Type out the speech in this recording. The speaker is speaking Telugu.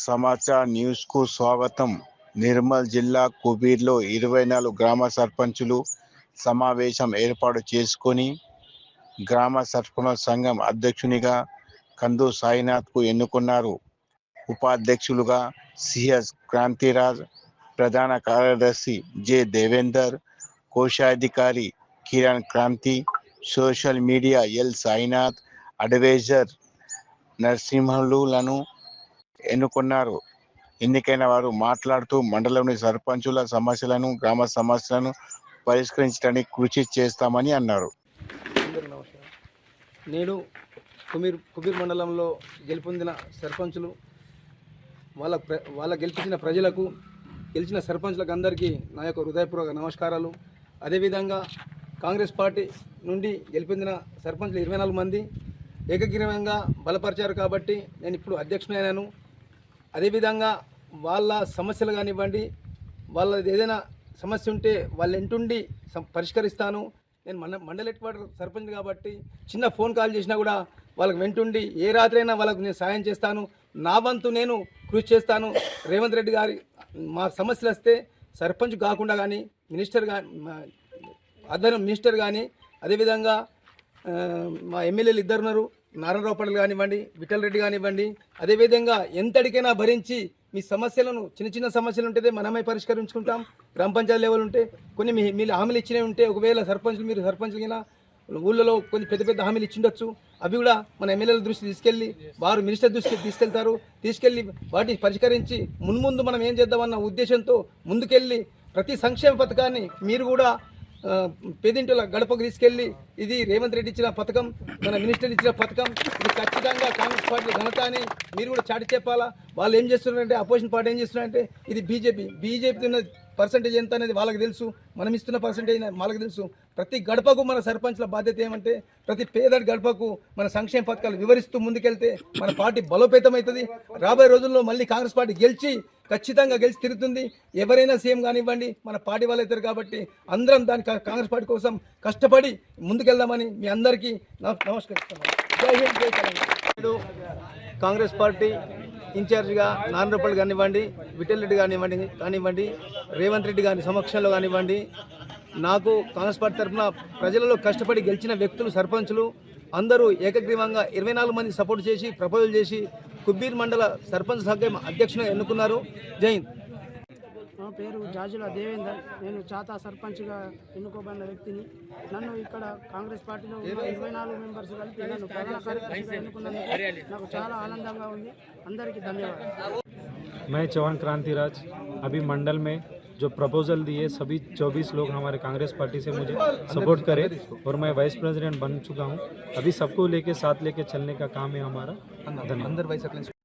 समाचार न्यूज को स्वागतम। నిర్మల్ జిల్లా కుబీర్లో 24 గ్రామ సర్పంచులు సమావేశం ఏర్పాటు చేసుకొని గ్రామ సర్పంచ్ సంఘం అధ్యక్షునిగా కందు సాయినాథ్కు ఎన్నుకున్నారు. ఉపాధ్యక్షులుగా సిఎస్ క్రాంతిరాజ్, ప్రధాన కార్యదర్శి జె దేవేందర్, కోశాధికారి Kiran Kranti, social media L Sainath, adviser నరసింహులను ఎన్నుకున్నారు. ఎన్నికైన వారు మాట్లాడుతూ మండలంలోని సర్పంచుల సమస్యలను, గ్రామ సమస్యలను పరిష్కరించడానికి కృషి చేస్తామని అన్నారు. నేడు కుబీర్ మండలంలో గెలుపొందిన సర్పంచులు వాళ్ళ గెలిపించిన ప్రజలకు, గెలిచిన సర్పంచులకు అందరికీ నా యొక్క హృదయపూర్వక నమస్కారాలు. అదేవిధంగా కాంగ్రెస్ పార్టీ నుండి గెలుపొందిన సర్పంచులు 24 మంది ఏకగ్రీవంగా బలపరిచారు కాబట్టి నేను ఇప్పుడు అధ్యక్షుడైనాను. అదేవిధంగా వాళ్ళ సమస్యలు కానివ్వండి, వాళ్ళ ఏదైనా సమస్య ఉంటే వాళ్ళ ఇంటుండి పరిష్కరిస్తాను. నేను మండల హెడ్ క్వార్టర్ సర్పంచ్ కాబట్టి చిన్న ఫోన్ కాల్ చేసినా కూడా వాళ్ళకి వెంటుండి ఏ రాత్రైనా వాళ్ళకు నేను సాయం చేస్తాను. నా వంతు నేను కృషి చేస్తాను. రేవంత్ రెడ్డి గారి మా సమస్యలు వస్తే సర్పంచ్ కాకుండా కానీ మినిస్టర్ ఆధ్వర్యం మినిస్టర్ కానీ, అదేవిధంగా మా ఎమ్మెల్యేలు ఇద్దరు ఉన్నారు, నారాయణరావు పటేల్ కానివ్వండి, విఠల్ రెడ్డి కానివ్వండి, అదేవిధంగా ఎంతటికైనా భరించి మీ సమస్యలను, చిన్న సమస్యలు ఉంటే మనమే పరిష్కరించుకుంటాం. గ్రామ పంచాయతీ లెవెల్ ఉంటే కొన్ని మీరు హామీలు ఇచ్చినవి ఉంటే, ఒకవేళ మీరు సర్పంచ్లు ఊళ్ళలో కొన్ని పెద్ద హామీలు ఇచ్చిండొచ్చు, అవి కూడా మన ఎమ్మెల్యేల దృష్టి తీసుకెళ్ళి వారు మినిస్టర్ దృష్టికి తీసుకెళ్ళి వాటిని పరిష్కరించి మున్ముందు మనం ఏం చేద్దామన్న ఉద్దేశంతో ముందుకెళ్ళి ప్రతి సంక్షేమ పథకాన్ని మీరు కూడా పేదింటుల గడపకు తీసుకెళ్ళి ఇది రేవంత్ రెడ్డి ఇచ్చిన పథకం, మన మినిస్టర్ ఇచ్చిన పథకం, ఇది ఖచ్చితంగా కాంగ్రెస్ పార్టీ ఘనత అని మీరు కూడా చాటి చెప్పాలా. వాళ్ళు ఏం చేస్తున్నారంటే, అపోజిషన్ పార్టీ ఏం చేస్తున్నారంటే ఇది బీజేపీ ఉన్న పర్సంటేజ్ ఎంత అనేది వాళ్ళకి తెలుసు, మనం ఇస్తున్న పర్సంటేజ్ వాళ్ళకి తెలుసు. ప్రతి గడపకు మన సర్పంచ్ల బాధ్యత ఏమంటే ప్రతి పేదడి గడపకు మన సంక్షేమ పథకాలు వివరిస్తూ ముందుకెళ్తే మన పార్టీ బలోపేతమవుతుంది. రాబోయే రోజుల్లో మళ్ళీ కాంగ్రెస్ పార్టీ ఖచ్చితంగా గెలిచి తిరుగుతుంది. ఎవరైనా సీఎం కానివ్వండి మన పార్టీ వాళ్ళు అవుతారు కాబట్టి అందరం దాని కాంగ్రెస్ పార్టీ కోసం కష్టపడి ముందుకెళ్దామని మీ అందరికీ నమస్కరిస్తున్నాను. జై హింద్, జై తెలంగాణ. కాంగ్రెస్ పార్టీ ఇన్ఛార్జిగా నారాయణరావు కానివ్వండి, విఠల్ రెడ్డి కానివ్వండి, రేవంత్ రెడ్డి గారి సమక్షంలో కానివ్వండి, నాకు కాంగ్రెస్ పార్టీ తరఫున ప్రజలలో కష్టపడి గెలిచిన వ్యక్తులు, సర్పంచులు అందరూ ఏకగ్రీవంగా 24 మంది సపోర్ట్ చేసి ప్రపోజల్ చేసి కుబీర్ మండల సర్పంచ్ సంఘం అధ్యక్షునిగా ఎన్నుకున్నారు. జై హింద్. నా పేరు జాజుల దేవేందర్. నేను చాతా సర్పంచ్గా ఎన్నుకోబడిన వ్యక్తిని. నన్ను ఇక్కడ కాంగ్రెస్ పార్టీలో ఉన్న 24 మెంబర్స్ కలిపి నన్ను ప్రధాన కార్యదర్శిగా ఎన్నుకున్నందుకు నాకు చాలా ఆనందంగా ఉంది. అందరికీ ధన్యవాదాలు. मैं चौहान क्रांतिराज, अभी मंडल में जो प्रपोजल दिए सभी 24 लोग हमारे कांग्रेस पार्टी से मुझे सपोर्ट करें और मैं वाइस प्रेसिडेंट बन चुका हूं. अभी सबको लेके साथ लेके चलने का काम है हमारा. धन्यवाद.